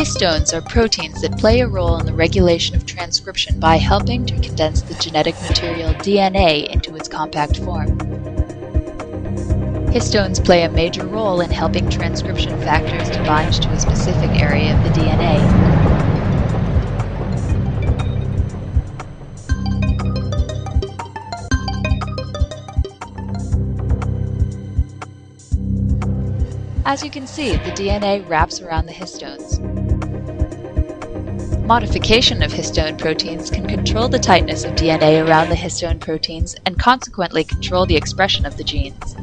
Histones are proteins that play a role in the regulation of transcription by helping to condense the genetic material DNA into its compact form. Histones play a major role in helping transcription factors to bind to a specific area of the DNA. As you can see, the DNA wraps around the histones. Modification of histone proteins can control the tightness of DNA around the histone proteins and consequently control the expression of the genes.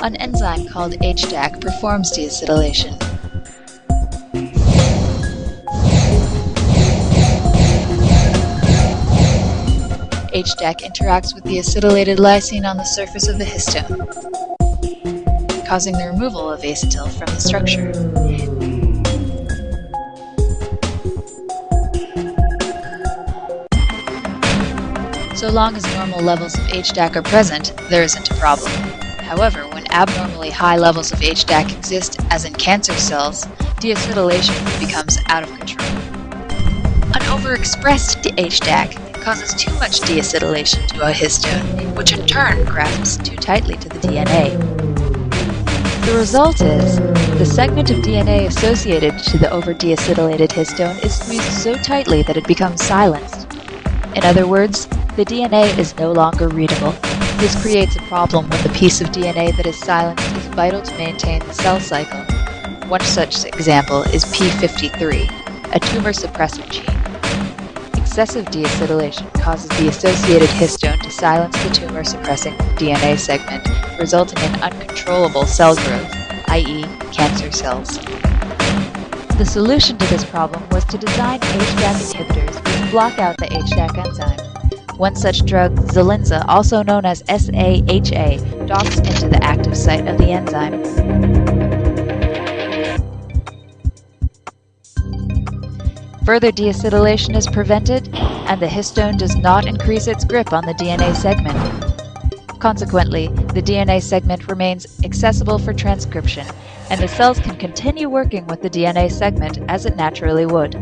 An enzyme called HDAC performs deacetylation. HDAC interacts with the acetylated lysine on the surface of the histone, causing the removal of acetyl from the structure. So long as normal levels of HDAC are present, there isn't a problem. However, when abnormally high levels of HDAC exist, as in cancer cells, deacetylation becomes out of control. An overexpressed HDAC causes too much deacetylation to a histone, which in turn grasps too tightly to the DNA. The result is, the segment of DNA associated to the over-deacetylated histone is squeezed so tightly that it becomes silenced. In other words, the DNA is no longer readable. This creates a problem when the piece of DNA that is silenced is vital to maintain the cell cycle. One such example is p53, a tumor suppressor gene. Excessive deacetylation causes the associated histone to silence the tumor-suppressing DNA segment, resulting in uncontrollable cell growth, i.e., cancer cells. The solution to this problem was to design HDAC inhibitors which block out the HDAC enzyme. One such drug, Zelinza, also known as SAHA, docks into the active site of the enzyme. Further deacetylation is prevented, and the histone does not increase its grip on the DNA segment. Consequently, the DNA segment remains accessible for transcription, and the cells can continue working with the DNA segment as it naturally would.